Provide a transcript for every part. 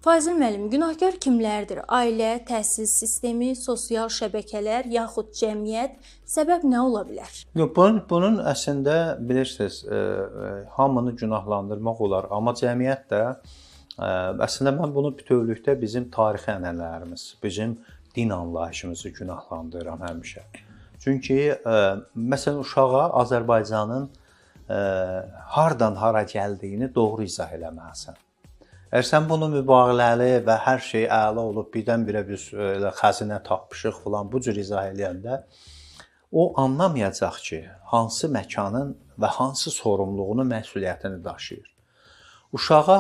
Fazil müəllim, günahkar kimlərdir? Ailə, təhsil sistemi, sosial şəbəkələr, yaxud cəmiyyət? Səbəb nə ola bilər? Yox, bunun əslində bilirsiniz, hamını günahlandırmaq olar, amma cəmiyyət də əslində mən bunu bütövlükdə bizim tarixi ənənələrimiz, bizim din anlayışımızı günahlandırıram həmişə. Çünki məsələn uşağa Azərbaycanın hardan hara gəldiyini doğru izah eləməlisən. Əgər sən bunu mübaliğəli və hər şey əla olub, birdən-birə biz xəzinə tapmışıq falan bu cür izah eləyəndə o anlamayacaq ki, hansı məkanın və hansı sorumluluğunu, məsuliyyətini daşıyır. Uşağa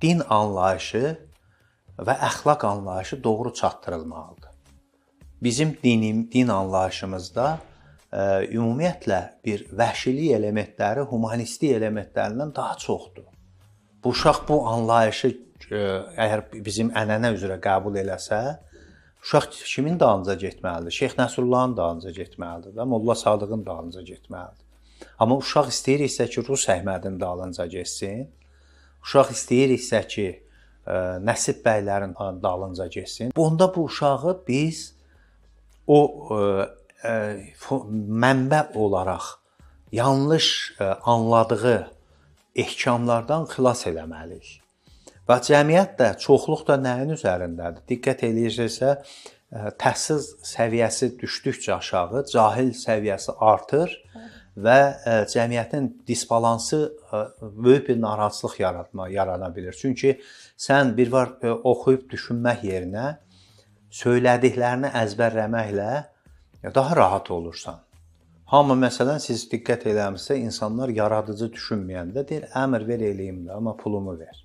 din anlayışı və əxlaq anlayışı doğru çatdırılmalıdır. Bizim din anlayışımızda ümumiyyətlə bir vəhşilik elementləri humanistlik elementlərindən daha çoxdur. Bu uşaq bu anlayışı əgər bizim ənənə üzrə qəbul eləsə, uşaq kimin dalınca getməlidir? Şeyx Nəsrullahın dalınca getməlidir və Molla Sadığın dalınca getməlidir. Amma uşaq istəyiriksə ki, Rus Əhmədin dalınca getsin, uşaq istəyiriksə ki, Nəsib bəylərin dalınca getsin. Onda bu uşağı biz o mənbə olaraq yanlış anladığı ehkamlardan xilas eləməliyik. Və cəmiyyət də, çoxluq da nəyin üzərindədir? Diqqət eləyirsə, təhsil səviyyəsi düşdükcə aşağı, cahil səviyyəsi artır və cəmiyyətin disbalansı böyük bir narahatçılıq yarana bilir. Çünki sən bir var oxuyub düşünmək yerinə söylədiklərini əzbərləməklə daha rahat olursan. Hamı məsələn siz diqqət eləmişsə, insanlar yaradıcı düşünməyəndə deyir, əmr ver eləyim də, amma pulumu ver.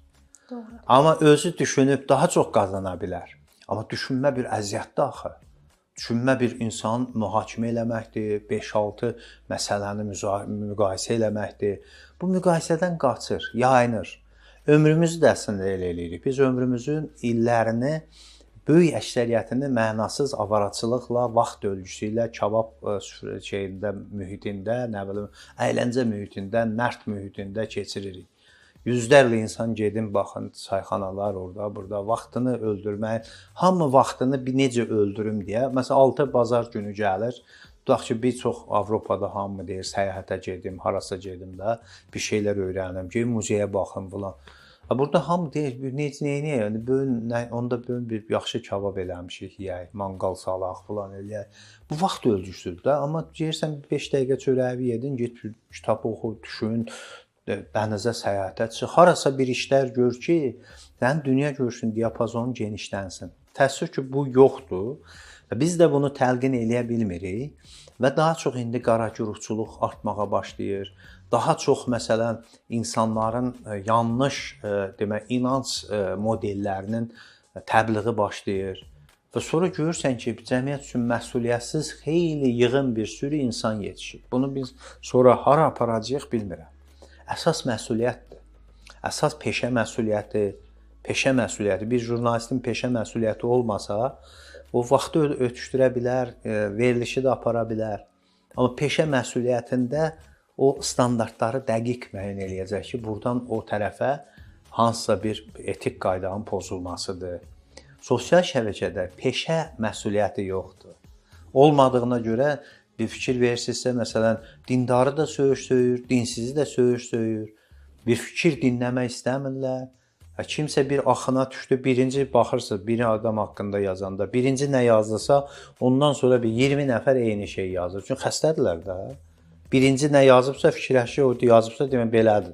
Doğru. Amma özü düşünüb daha çox qazana bilər. Amma düşünmə bir əziyyətdir axı. Düşünmə bir insan mühakimə eləməkdir, 5-6 məsələni müqayisə eləməkdir. Bu müqayisədən qaçır, yayınır. Ömrümüzü də əslində elə eləyirik. Biz ömrümüzün illərini böyük əksəriyyətini mənasız avaraçılıqla, vaxt ölçüsü ilə, kabab mühitində, nə bilim, əyləncə mühitində, nərd mühitində keçiririk. Yüzlərlə insan gedin, baxın, çayxanalar orada, burada vaxtını öldürmək, hamı vaxtını necə öldürüm deyə. Məsələn, 6 bazar günü gəlir, tutaq ki, bir çox Avropada hamı deyir, səyahətə gedim, harasa gedim də, bir şeylər öyrənim, ki, muzeyə baxın falan. Burada hamı deyir, necə, onda bir yaxşı kabab eləmişik, yeyək, manqal salaq falan eləyək. Bu vaxt ölçüsüdür də, amma deyirsən 5 dəqiqə çörəyi yedin, get kitab oxu, düşün, dənizə səyahətə çıx, harasa bir işlər gör ki, sənin dünya görüşün diapazonu genişlənsin. Təəssüf ki, bu yoxdur və biz də bunu təlqin eləyə bilmirik və daha çox indi qaragürufçuluq artmağa başlayır. Daha çox məsələn insanların yanlış inanc modellərinin təbliği başlayır və sonra görürsən ki, cəmiyyət üçün məsuliyyətsiz xeyli yığın bir sürü insan yetişir. Bunu biz sonra hara aparacağıq bilmirəm. Əsas məsuliyyətdir. Əsas peşə məsuliyyəti, bir jurnalistin peşə məsuliyyəti olmasa, o vaxtı ötüşdürə bilər, verilişi də apara bilər. Amma peşə məsuliyyətində o standartları dəqiq müəyyən eləyəcək ki, buradan o tərəfə hansısa bir etik qaydanın pozulmasıdır. Sosial şəbəkədə peşə məsuliyyəti yoxdur. Olmadığına görə bir fikir verirsinizsə, məsələn, dindarı da söyür, dinsizi də söyür, bir fikir dinləmək istəmirlər. Kimsə bir axına düşdü, birinci baxırsınız, bir adam haqqında yazanda, birinci nə yazdısa, ondan sonra bir 20 nəfər eyni şey yazır. Çünki xəstədirlər də. Birinci nə yazıbsa, fikirləşir, o yazıbsa, demək belədir.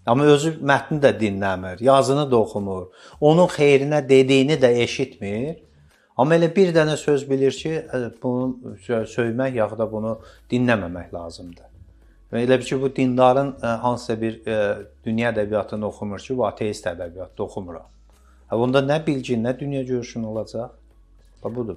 Amma özü mətni də dinləmir, yazını da oxumur, onun xeyrinə dediyini də eşitmir. Amma elə bir dənə söz bilir ki, bunu söymək yaxud da bunu dinləməmək lazımdır. Və elə ki, bu dindarın hansısa bir dünya ədəbiyyatını oxumur ki, bu ateist ədəbiyyatda oxumuram. Bunda nə bilgin, nə dünya görüşün olacaq? Budur.